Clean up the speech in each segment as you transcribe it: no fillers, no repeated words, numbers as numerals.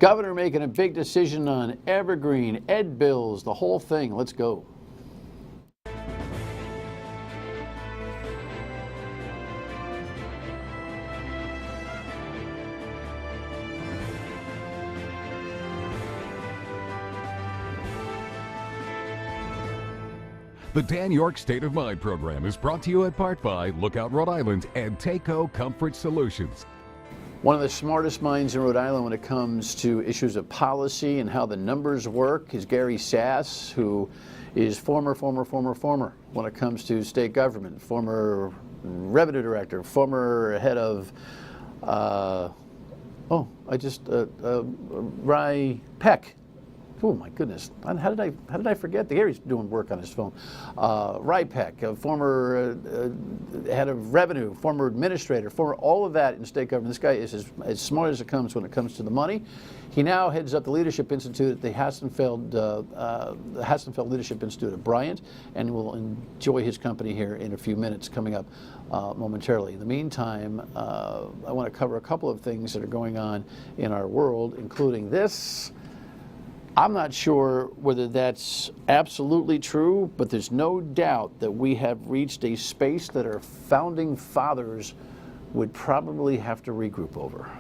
Governor making a big decision on evergreen, ed bills, the whole thing. Let's go. The Dan York State of Mind program is brought to you in part by Lookout Rhode Island and Takeo Comfort Solutions. One of the smartest minds in Rhode Island when it comes to issues of policy and how the numbers work is Gary Sasse, who is former when it comes to state government, former revenue director, former head of, Rye Peck. Oh my goodness! How did I forget? Gary's doing work on his phone. Rypeck, a former head of revenue, former administrator, former all of that in state government. This guy is as smart as it comes when it comes to the money. He now heads up the Leadership Institute at the Hassenfeld Leadership Institute at Bryant, and will enjoy his company here in a few minutes coming up momentarily. In the meantime, I want to cover a couple of things that are going on in our world, including this. I'm not sure whether that's absolutely true, but there's no doubt that we have reached a space that our founding fathers would probably have to regroup over.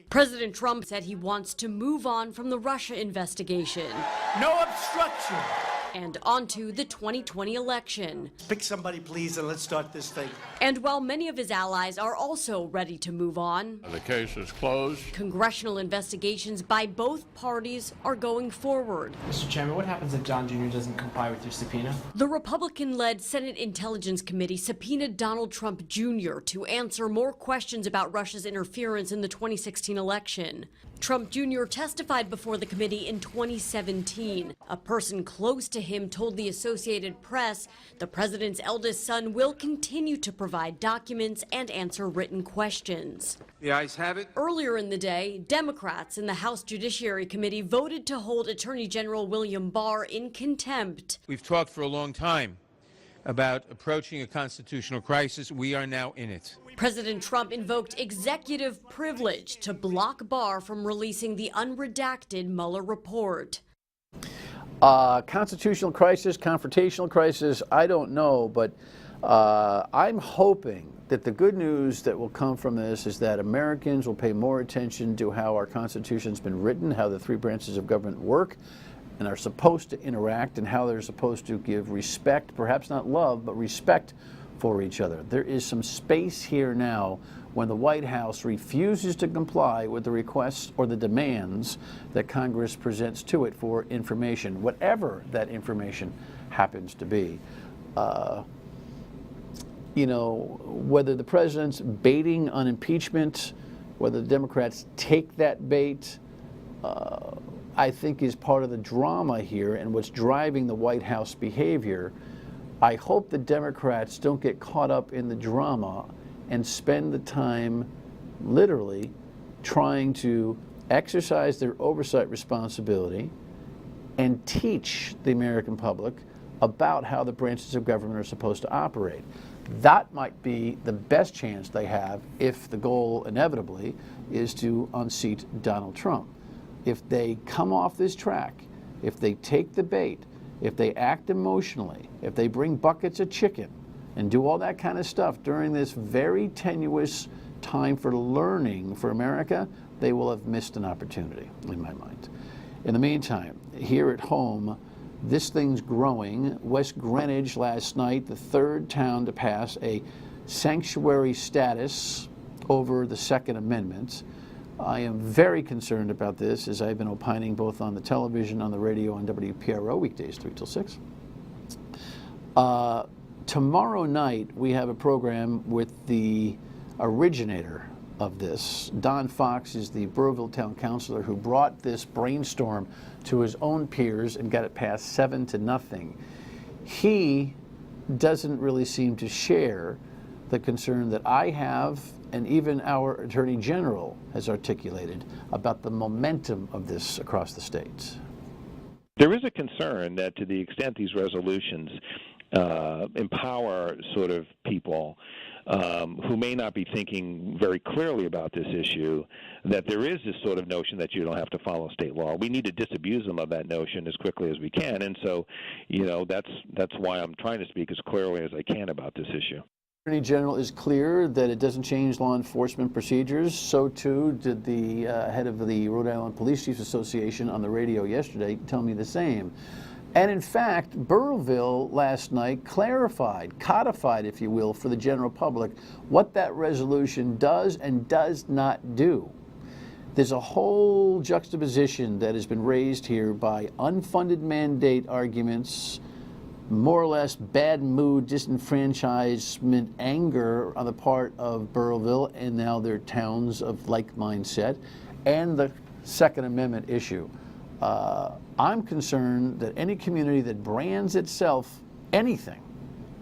President Trump said he wants to move on from the Russia investigation. No obstruction. And onto the 2020 election. Pick somebody, please, and let's start this thing. And while many of his allies are also ready to move on, the case is closed. Congressional investigations by both parties are going forward. Mr. Chairman, what happens if John Jr. doesn't comply with your subpoena? The Republican-led Senate Intelligence Committee subpoenaed Donald Trump Jr. to answer more questions about Russia's interference in the 2016 election. Trump Jr. testified before the committee in 2017. A person close to him told the Associated Press the president's eldest son will continue to provide documents and answer written questions. The ayes have it. Earlier in the day, Democrats in the House Judiciary Committee voted to hold Attorney General William Barr in contempt. We've talked for a long time about approaching a constitutional crisis. We are now in it. President Trump invoked executive privilege to block Barr from releasing the unredacted Mueller report. Constitutional crisis, confrontational crisis, I don't know, but I'm hoping that the good news that will come from this is that Americans will pay more attention to how our Constitution's been written, how the three branches of government work and are supposed to interact, and how they're supposed to give respect, perhaps not love, but respect for each other. There is some space here now when the White House refuses to comply with the requests or the demands that Congress presents to it for information, whatever that information happens to be. Whether the president's baiting on impeachment, whether the Democrats take that bait, I think is part of the drama here and what's driving the White House behavior. I hope the Democrats don't get caught up in the drama and spend the time literally trying to exercise their oversight responsibility and teach the American public about how the branches of government are supposed to operate. That might be the best chance they have if the goal inevitably is to unseat Donald Trump. If they come off this track, if they take the bait, if they act emotionally, if they bring buckets of chicken and do all that kind of stuff during this very tenuous time for learning for America, they will have missed an opportunity, in my mind. In the meantime, here at home, this thing's growing. West Greenwich last night, the third town to pass a sanctuary status over the Second Amendment. I am very concerned about this, as I've been opining both on the television, on the radio, on WPRO, weekdays 3 till 6. Tomorrow night, we have a program with the originator of this. Don Fox is the Burrillville Town Councilor who brought this brainstorm to his own peers and got it passed 7-0. He doesn't really seem to share the concern that I have, and even our Attorney General has articulated about the momentum of this across the states. There is a concern that to the extent these resolutions empower sort of people who may not be thinking very clearly about this issue, that there is this sort of notion that you don't have to follow state law. We need to disabuse them of that notion as quickly as we can, and so, that's why I'm trying to speak as clearly as I can about this issue. The Attorney General is clear that it doesn't change law enforcement procedures. So too did the head of the Rhode Island Police Chiefs Association on the radio yesterday tell me the same. And in fact, Burrillville last night clarified, codified, if you will, for the general public what that resolution does and does not do. There's a whole juxtaposition that has been raised here by unfunded mandate arguments, more or less bad mood, disenfranchisement, anger on the part of Burrillville and now their towns of like mindset, and the Second Amendment issue. I'm concerned that any community that brands itself anything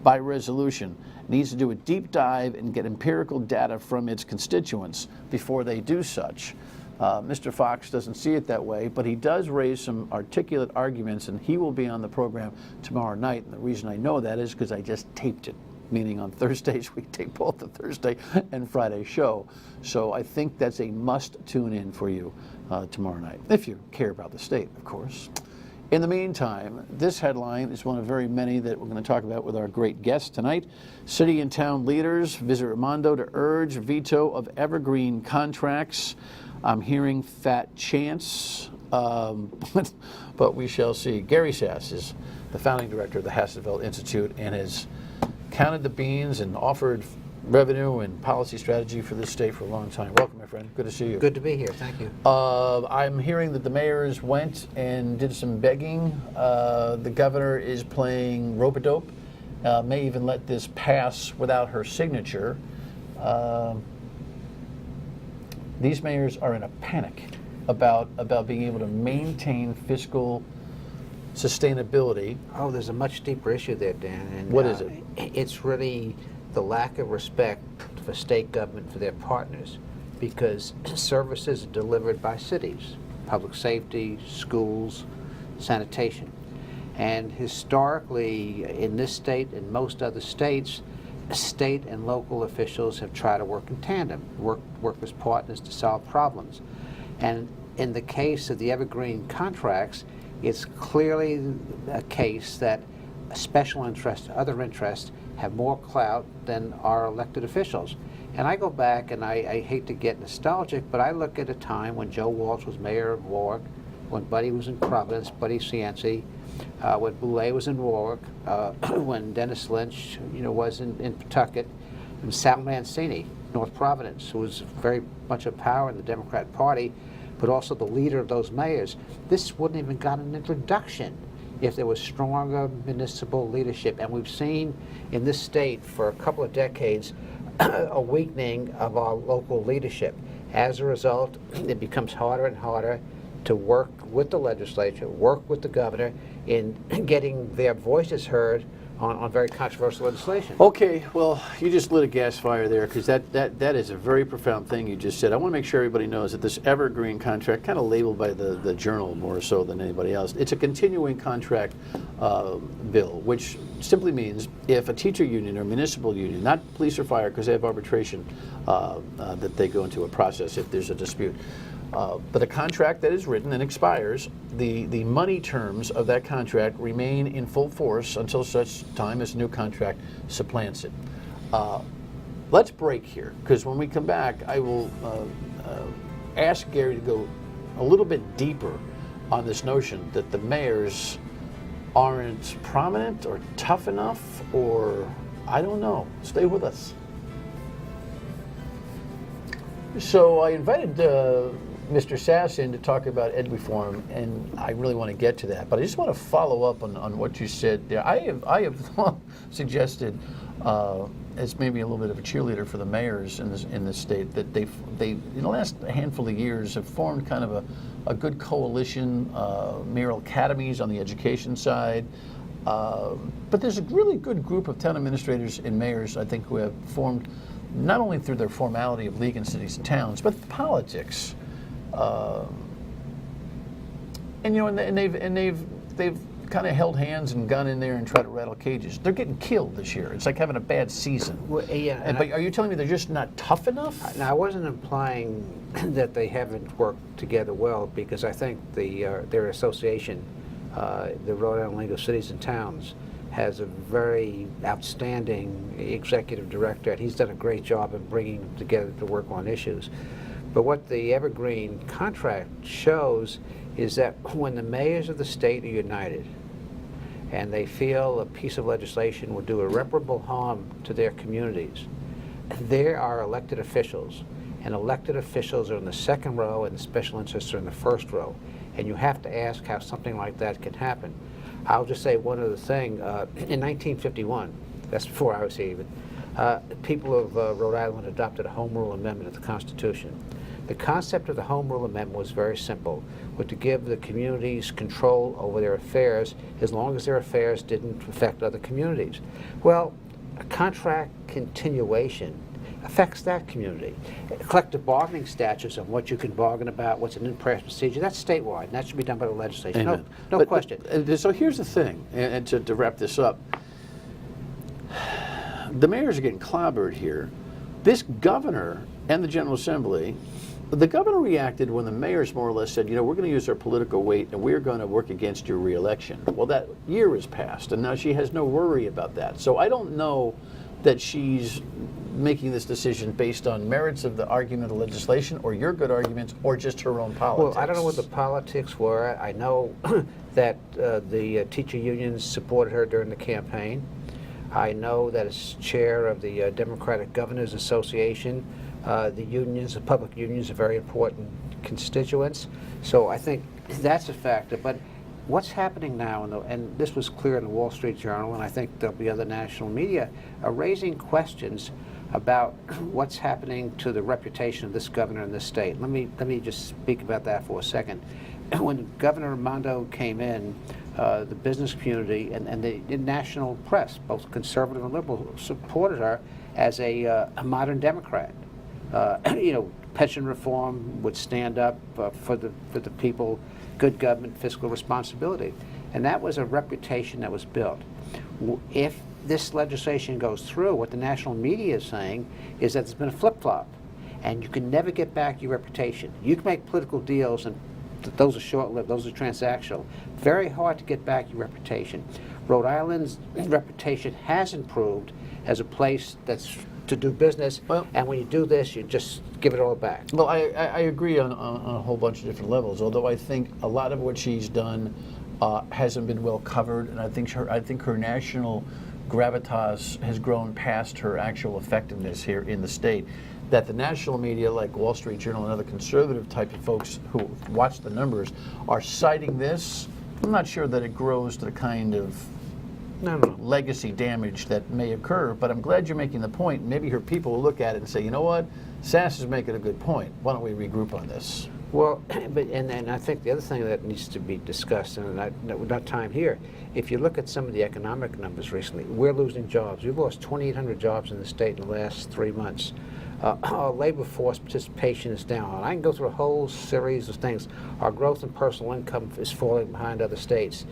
by resolution needs to do a deep dive and get empirical data from its constituents before they do such. Mr. Fox doesn't see it that way, but he does raise some articulate arguments, and he will be on the program tomorrow night. And the reason I know that is because I just taped it, meaning on Thursdays we tape both the Thursday and Friday show. So I think that's a must tune in for you tomorrow night, if you care about the state, of course. In the meantime, this headline is one of very many that we're going to talk about with our great guest tonight. City and town leaders visit Raimondo to urge veto of evergreen contracts. I'm hearing fat chance, but we shall see. Gary Sasse is the founding director of the Hassenfeld Institute and has counted the beans and offered revenue and policy strategy for this state for a long time. Welcome, my friend. Good to see you. Good to be here. Thank you. I'm hearing that the mayors went and did some begging. The governor is playing rope-a-dope, may even let this pass without her signature. These mayors are in a panic about being able to maintain fiscal sustainability. Oh, there's a much deeper issue there, Dan. And what is it? It's really the lack of respect for state government for their partners, because services are delivered by cities, public safety, schools, sanitation. And historically, in this state and most other states, state and local officials have tried to work in tandem, work as partners to solve problems. And in the case of the evergreen contracts, it's clearly a case that special interests, other interests, have more clout than our elected officials. And I go back, and I hate to get nostalgic, but I look at a time when Joe Walsh was mayor of Warwick, when Buddy was in Providence, Buddy Cianci, when Boulay was in Warwick, when Dennis Lynch, was in Pawtucket, and Sal Mancini, North Providence, who was very much a power in the Democrat Party, but also the leader of those mayors. This wouldn't even got an introduction if there was stronger municipal leadership. And we've seen in this state for a couple of decades a weakening of our local leadership. As a result, it becomes harder and harder to work with the legislature, work with the governor in getting their voices heard on very controversial legislation. Okay, well, you just lit a gas fire there, because that is a very profound thing you just said. I want to make sure everybody knows that this evergreen contract, kind of labeled by the Journal more so than anybody else, it's a continuing contract bill, which simply means if a teacher union or municipal union, not police or fire because they have arbitration, that they go into a process if there's a dispute. But a contract that is written and expires, the money terms of that contract remain in full force until such time as a new contract supplants it. Let's break here, because when we come back, I will ask Gary to go a little bit deeper on this notion that the mayors aren't prominent or tough enough, or I don't know. Stay with us. So I invited Mr. Sasse in to talk about ed reform, and I really want to get to that. But I just want to follow up on what you said there. I have suggested, as maybe a little bit of a cheerleader for the mayors in this state, that they in the last handful of years have formed kind of a good coalition, mayoral academies on the education side. But there's a really good group of town administrators and mayors, I think, who have formed not only through their formality of league in cities and towns, but politics. And they've kind of held hands and gone in there and tried to rattle cages. They're getting killed this year. It's like having a bad season. Well, yeah, But are you telling me they're just not tough enough? Now, I wasn't implying that they haven't worked together well, because I think their association, the Rhode Island League of Cities and Towns, has a very outstanding executive director, and he's done a great job of bringing them together to work on issues. But what the Evergreen contract shows is that when the mayors of the state are united and they feel a piece of legislation will do irreparable harm to their communities, there are elected officials, and elected officials are in the second row and the special interests are in the first row. And you have to ask how something like that can happen. I'll just say one other thing. In 1951, that's before I was here even, people of Rhode Island adopted a Home Rule Amendment to the Constitution. The concept of the Home Rule Amendment was very simple, was to give the communities control over their affairs as long as their affairs didn't affect other communities. Well, a contract continuation affects that community. Collective bargaining statutes on what you can bargain about, what's an in-press procedure, that's statewide, and that should be done by the legislation. Amen. No question. So here's the thing, and to wrap this up, the mayors are getting clobbered here. This governor and the General Assembly, the governor reacted when the mayors more or less said, you know, we're going to use our political weight and we're going to work against your re-election. Well, that year has passed, and now she has no worry about that. So I don't know that she's making this decision based on merits of the argument of the legislation or your good arguments or just her own politics. Well, I don't know what the politics were. I know that the teacher unions supported her during the campaign. I know that as chair of the Democratic Governors Association, the unions, the public unions, are very important constituents. So I think that's a factor. But what's happening now, and this was clear in the Wall Street Journal, and I think there'll be other national media, are raising questions about what's happening to the reputation of this governor in this state. Let me just speak about that for a second. When Governor Raimondo came in, the business community and the national press, both conservative and liberal, supported her as a modern Democrat. You know, pension reform would stand up for the people, good government, fiscal responsibility. And that was a reputation that was built. If this legislation goes through, what the national media is saying is that there's been a flip-flop, and you can never get back your reputation. You can make political deals, and those are short-lived, those are transactional. Very hard to get back your reputation. Rhode Island's reputation has improved as a place that's to do business, and when you do this, you just give it all back. Well, I agree on a whole bunch of different levels, although I think a lot of what she's done hasn't been well covered, and I think her national gravitas has grown past her actual effectiveness here in the state. That the national media, like Wall Street Journal and other conservative type of folks who watch the numbers, are citing this, I'm not sure that it grows to the kind of legacy damage that may occur, but I'm glad you're making the point. Maybe her people will look at it and say, you know what, Sasse is making a good point. Why don't we regroup on this? Well, and I think the other thing that needs to be discussed, and not time here, if you look at some of the economic numbers recently, we're losing jobs. We've lost 2,800 jobs in the state in the last 3 months. Our labor force participation is down. I can go through a whole series of things. Our growth in personal income is falling behind other states.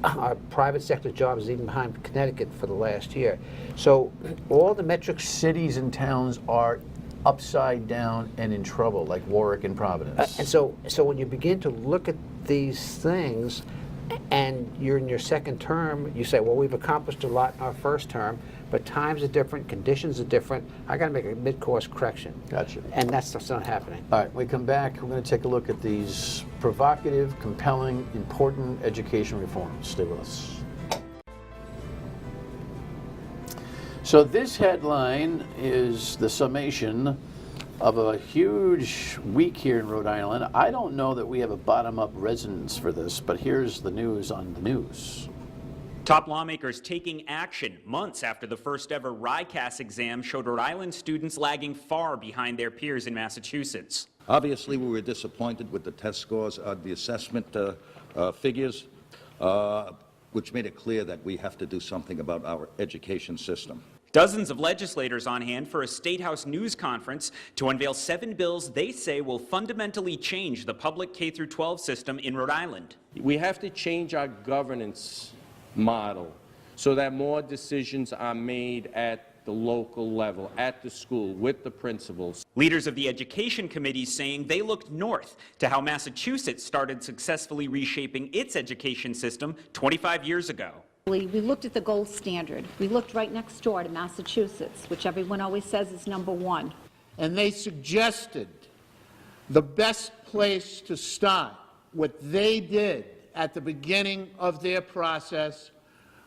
Our private sector jobs is even behind Connecticut for the last year. So all the metrics... Cities and towns are upside down and in trouble, like Warwick and Providence. And so when you begin to look at these things and you're in your second term, you say, well, we've accomplished a lot in our first term, but times are different, conditions are different. I got to make a mid-course correction. Gotcha. And that's not happening. All right, when we come back, we're going to take a look at these provocative, compelling, important education reforms. Stay with us. So this headline is the summation of a huge week here in Rhode Island. I don't know that we have a bottom-up resonance for this, but here's the news on the news. Top lawmakers taking action months after the first ever RICAS exam showed Rhode Island students lagging far behind their peers in Massachusetts. Obviously, we were disappointed with the test scores, the assessment figures, which made it clear that we have to do something about our education system. Dozens of legislators on hand for a State House news conference to unveil 7 bills they say will fundamentally change the public K-12 system in Rhode Island. We have to change our governance model so that more decisions are made at the local level, at the school, with the principals. Leaders of the Education Committee saying they looked north to how Massachusetts started successfully reshaping its education system 25 years ago. We looked at the gold standard. We looked right next door to Massachusetts, which everyone always says is #1. And they suggested the best place to start. What they did at the beginning of their process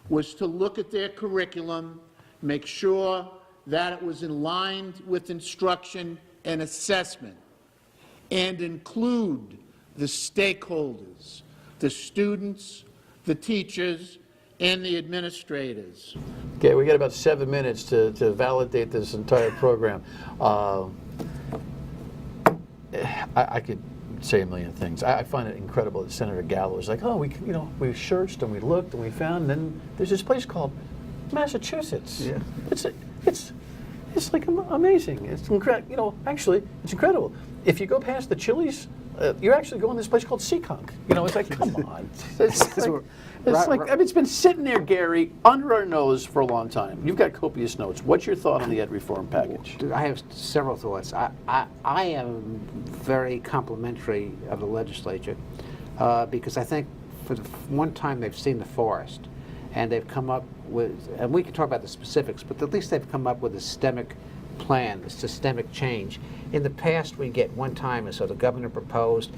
was to look at their curriculum, make sure that it was in line with instruction and assessment, and include the stakeholders, the students, the teachers, and the administrators. Okay, we got about 7 minutes to validate this entire program. I could say a million things. I find it incredible that Senator Gallo is like, oh, we searched and we looked and we found, and then there's this place called Massachusetts. Yeah. It's like amazing. It's incredible. Actually, it's incredible. If you go past the Chili's, you're actually going to this place called Seekonk. It's like, come on. It's been sitting there, Gary, under our nose for a long time. You've got copious notes. What's your thought on the ed reform package? I have several thoughts. I am very complimentary of the legislature because I think for the one time they've seen the forest and they've come up with, and we can talk about the specifics, but at least they've come up with a systemic plan, a systemic change. In the past, we get one time, and so the governor proposed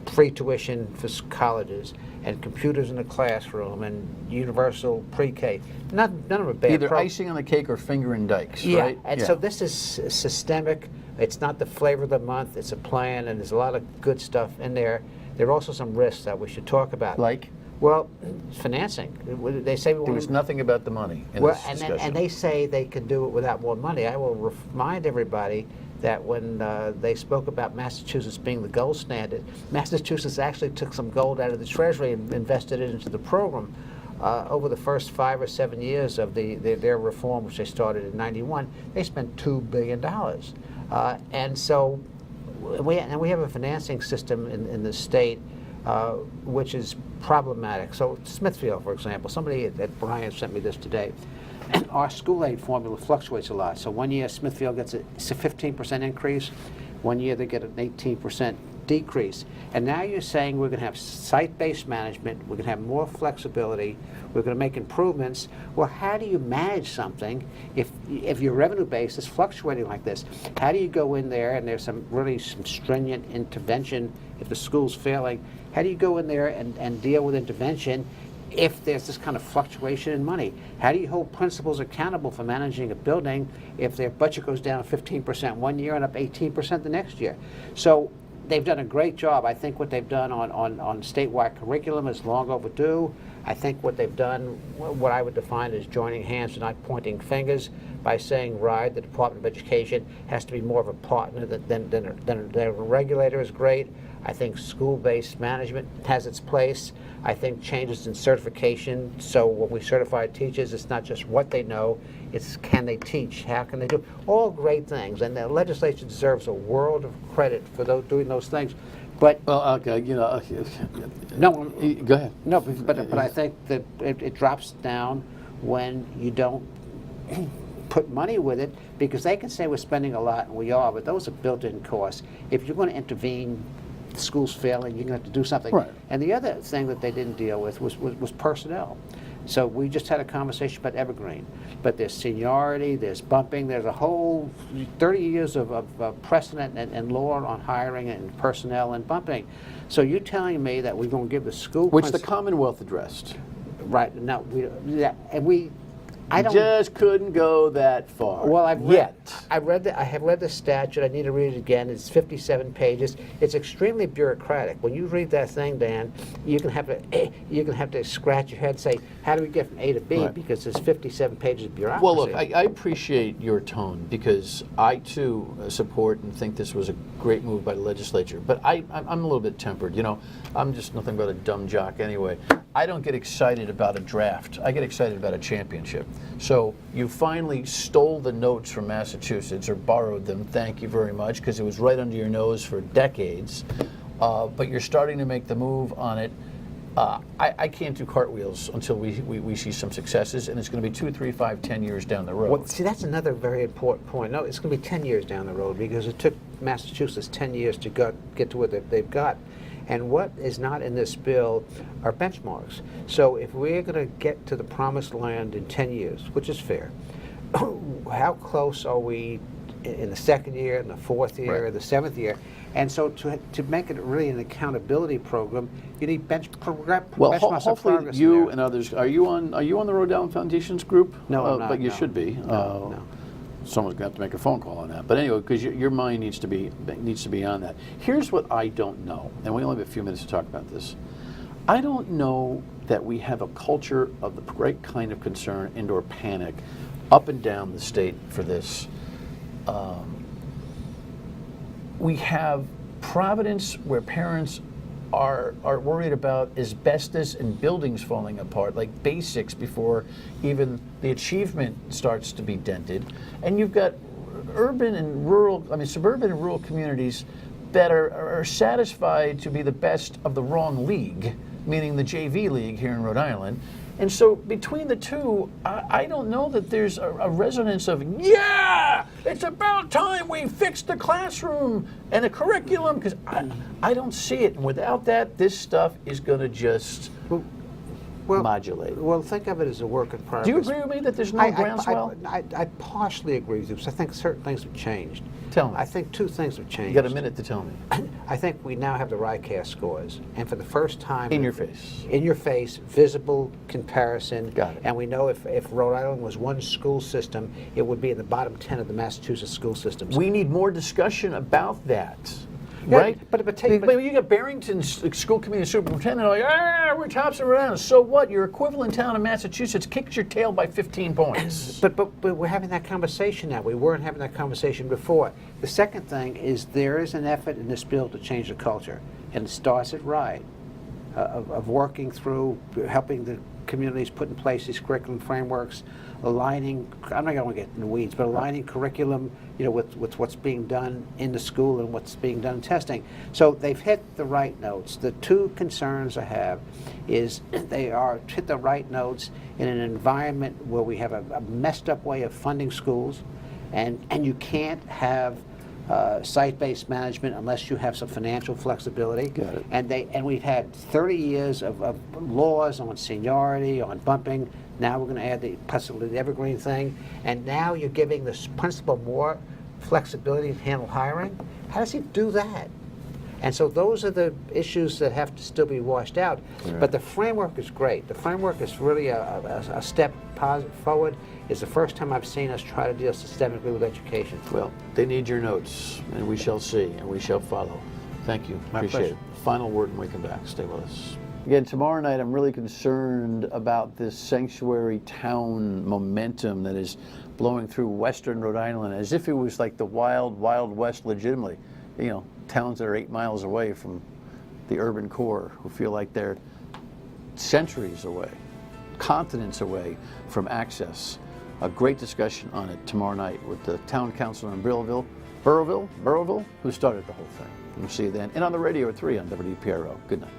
free tuition for colleges and computers in the classroom and universal pre-K. None of them are bad. Either icing on the cake or finger in dikes, right? And so this is systemic. It's not the flavor of the month. It's a plan, and there's a lot of good stuff in there. There are also some risks that we should talk about. Like? Well, financing. They say there was nothing about the money in this discussion. And they say they can do it without more money. I will remind everybody that when they spoke about Massachusetts being the gold standard, Massachusetts actually took some gold out of the Treasury and invested it into the program. Over the first 5 or 7 years of their reform, which they started in '91, they spent $2 billion. And so we have a financing system in the state which is problematic. So Smithfield, for example, somebody at Bryant sent me this today. Our school aid formula fluctuates a lot. So one year Smithfield gets a 15% increase, one year they get an 18% decrease. And now you're saying we're going to have site-based management, we're going to have more flexibility, we're going to make improvements. Well, how do you manage something if your revenue base is fluctuating like this? How do you go in there, and there's some stringent intervention if the school's failing? How do you go in there and deal with intervention if there's this kind of fluctuation in money? How do you hold principals accountable for managing a building if their budget goes down 15% one year and up 18% the next year? So they've done a great job. I think what they've done on statewide curriculum is long overdue. I think what they've done, what I would define as joining hands and not pointing fingers, by saying, RIDE, the Department of Education, has to be more of a partner than a regulator is great. I think school-based management has its place. I think changes in certification, so when we certify teachers, it's not just what they know, it's can they teach, how can they do, all great things, and the legislature deserves a world of credit for doing those things. But well, okay, no, go ahead. No, but I think that it drops down when you don't put money with it, because they can say we're spending a lot, and we are, but those are built-in costs. If you're going to intervene, the school's failing, you're going to have to do something. Right. And the other thing that they didn't deal with was personnel. So we just had a conversation about evergreen, but there's seniority, there's bumping, there's a whole 30 years of precedent and law on hiring and personnel and bumping. So you're telling me that we're going to give the school, which the Commonwealth addressed, right? No, I just couldn't go that far. Well, I have read the statute. I need to read it again. It's 57 pages. It's extremely bureaucratic. When you read that thing, Dan, you're gonna have to scratch your head and say, how do we get from A to B? Right. Because there's 57 pages of bureaucracy. Well, look, I appreciate your tone, because I too support and think this was a great move by the legislature. But I'm a little bit tempered. I'm just nothing but a dumb jock anyway. I don't get excited about a draft. I get excited about a championship. So you finally stole the notes from Massachusetts, or borrowed them, thank you very much, because it was right under your nose for decades. but you're starting to make the move on it. I can't do cartwheels until we see some successes, and it's going to be 2, 3, 5, 10 years down the road. Well, see, that's another very important point. No, it's going to be 10 years down the road because it took Massachusetts 10 years to get to where they've got. And what is not in this bill are benchmarks. So if we're going to get to the promised land in 10 years, which is fair, how close are we in the second year, in the fourth year, Right. the seventh year? And so to make it really an accountability program, you need Well, benchmarks of hopefully progress in you there. and others. Are you on the Rhode Island Foundations group? No, I'm not, but you no. should be. No. Someone's going to have to make a phone call on that. But anyway, because your mind needs to be on that. Here's what I don't know, and we only have a few minutes to talk about this. I don't know that we have a culture of the right kind of concern and/or panic up and down the state for this. We have Providence where parents are worried about asbestos and buildings falling apart, like basics before even the achievement starts to be dented. And you've got suburban and rural communities that are satisfied to be the best of the wrong league, meaning the JV league here in Rhode Island. And so between the two, I don't know that there's a resonance of, yeah, it's about time we fixed the classroom and the curriculum, because I don't see it. And without that, this stuff is going to just modulate. Well, think of it as a work in progress. Do you agree with me that there's no groundswell? I partially agree with you, because I think certain things have changed. Tell me. I think two things have changed. You got a minute to tell me. I think we now have the RICAS scores, and for the first time... In your face. In your face, visible comparison. Got it. And we know if Rhode Island was one school system, it would be in the bottom 10 of the Massachusetts school systems. We need more discussion about that. Yeah, Right? but you got Barrington's school committee superintendent like, we're tops and rounds. So what? Your equivalent town in Massachusetts kicks your tail by 15 points. But we're having that conversation now. We weren't having that conversation before. The second thing is there is an effort in this bill to change the culture, and it starts at RIDE, of working through, helping the communities put in place these curriculum frameworks, aligning, I'm not going to get in the weeds, but aligning curriculum, with what's being done in the school and what's being done in testing. So they've hit the right notes. The two concerns I have is they are hit the right notes in an environment where we have a messed up way of funding schools, and you can't have site-based management unless you have some financial flexibility. Got it. And we've had 30 years of laws on seniority, on bumping. Now we're going to add possibly the evergreen thing, and now you're giving the principal more flexibility to handle hiring. How does he do that? And so those are the issues that have to still be washed out. Right. But the framework is great. The framework is really a step forward. It's the first time I've seen us try to deal systemically with education. Well, they need your notes, and we shall see, and we shall follow. Thank you. My Appreciate pleasure. it. Final word when we come back. Stay with us. Again, tomorrow night, I'm really concerned about this sanctuary town momentum that is blowing through western Rhode Island as if it was like the wild, wild west legitimately. Towns that are 8 miles away from the urban core who feel like they're centuries away, continents away from access. A great discussion on it tomorrow night with the town councilor in Burrillville, who started the whole thing. We'll see you then. And on the radio at 3 on WPRO. Good night.